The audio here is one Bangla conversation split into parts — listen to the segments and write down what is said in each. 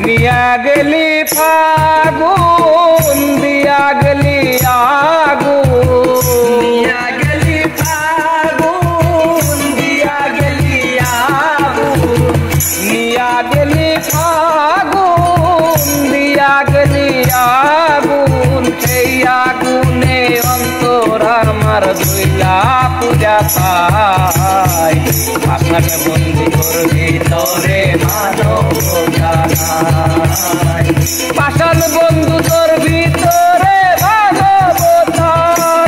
নিয়া গেলি ফাগুন দিয়া গেলি আগুন নিয়া গেলি ফাগুন দিয়া গেলি আগুন নিয়া গেলি ফাগুন দিয়া গেলি আগুন সেই আগুনে অন্তর আমার ধইলা পূজা পাই আসার বন্ধু তোর ভিতরে মানব জানাই পাষাণ বন্ধু তোর ভিতরে মানবতা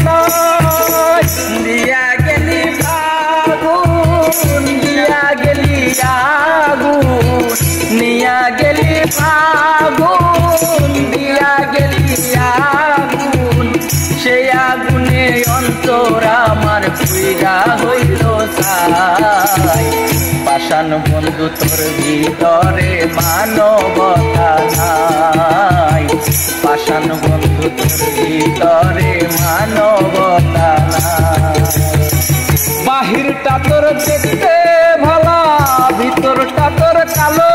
নাই দিয়া গেলি ফাগুন দিয়া গেলি আগুন নিয়া গেলি ফাগুন দিয়া গেলি আগুন সেই আগুনে অন্তর আমার পুইরা হইল ছাই পাষাণ বন্ধু তোর ভিতরে মানবতা নাই পাষাণ বন্ধু তোর ভিতরে মানবতা নাই বাহিরটা তোর দেখতে ভালা ভিতরটা তোর কালো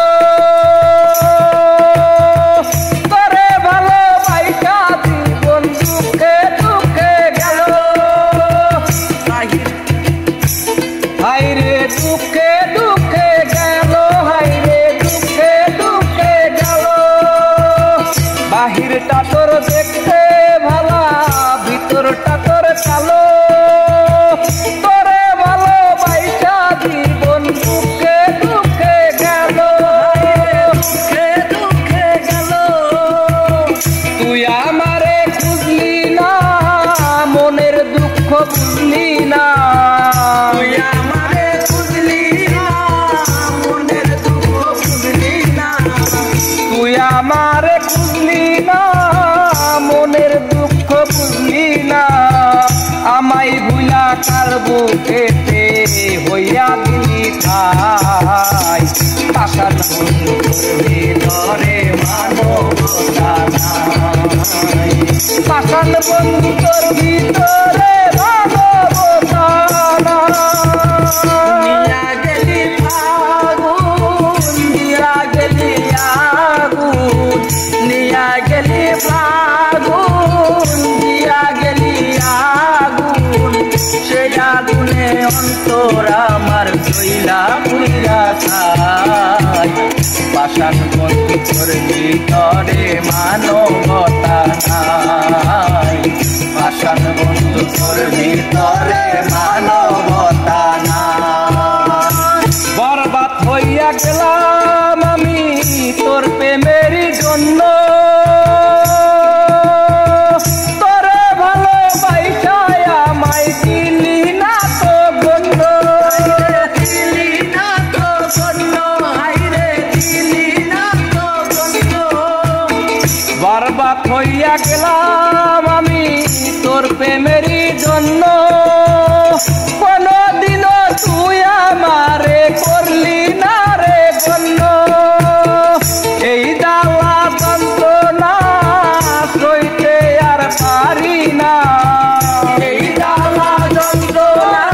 তোরে ভালো বাইকা জীবন দুঃখে দুঃখে গেল হাইরে দুঃখে দুঃখে গেল হাইরে দুঃখে দুঃখে গেল বাহিরটা তোর দেখতে ভালা ভিতরটা তোর কালো তোরে ভালো বাইকা জীবন দুঃখে দুঃখে গেল দুঃখে দুঃখে গেল তুই আমারে খুঁজলি না মনের দুঃখ বুঝলি না তুই আমারে খুঁজলি না মনের দুঃখ বুঝলি না তুই আমারে খুঁজলি না মনের দুঃখ বুঝলি না আমায় ভুলা কার বুকেতে হইয়া দিলি ঠাই পাষাণ বন্ধু ভিতরে মানবতা নাই পাষাণ বন্ধু তোর ভিতরে মানবতা নাই নিয়া গেলি ফাগুন দিয়া গেলি আগুন নিয়া গেলি ফাগুন দিয়া গেলি আগুন সেই আগুনে অন্তর আমার জইলা পুইরা ছাই পাষাণ বন্ধু তোর ভিতরে মানবতা নাই পাষাণ বন্ধু তোর ভিতরে মানবতা নাই বরবাদ হইয়া গেলাম আমি তোর প্রেমেরই জন্য তোরে ভালো বাইসায় আমায় দিলি না তো গণ্য দিলি না তো গণ্য হাইরে দিলি না তো গণ্য বরবাদ হইয়া গেলাম আমি তোর প্রেমেরই জন্য কোনদিনও তুই আমারে করলি না রে গণ্য এই জ্বালা যন্ত্রণা সইতে আর পারি না এই জ্বালা যন্ত্রণা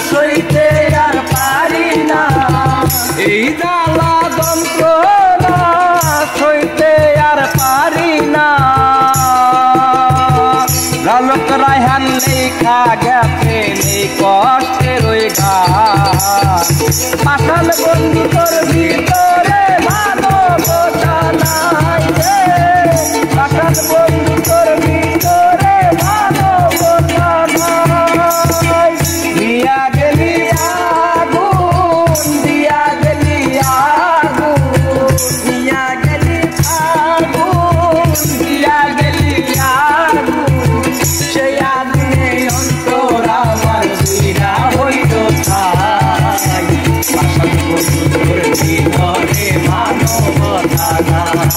সইতে আর পারি না এই জ্বালা যন্ত্রণা সইতে আর পারি না লালক রায়হান লেখা গেছে নেই কষ্টের ওই গান পাষাণ বন্ধু তোর ভিতরে মানবতা নাই রে পাষাণ বন্ধু তোর ভিতরে মানবতা নাই নিয়া গেলি আগুন দিয়া গেলি আগুন নিয়া গেলি ফাগুন দিয়া গেলি আগুন সেই আগুনে অন্তর আমার জুইরা হইল ছাই পাষাণ বন্ধু তোর ভিতরে মানবতা নাই